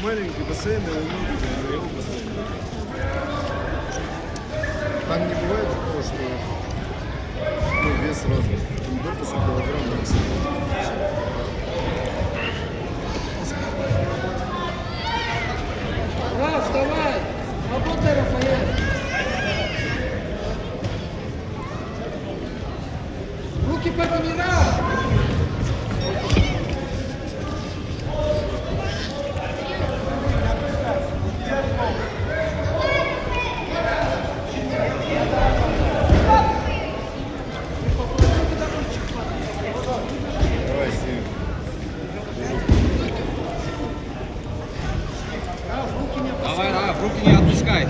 маленький бассейн, а он на его бассейн. Там не бывает такого, что вес разный. До 100 килограмм максимум. Раф, давай! Работай, Рафаэль! Руки подними, Раф! Давай, Стив. Раф, руки не опускай! Давай, Раф, руки не отпускай.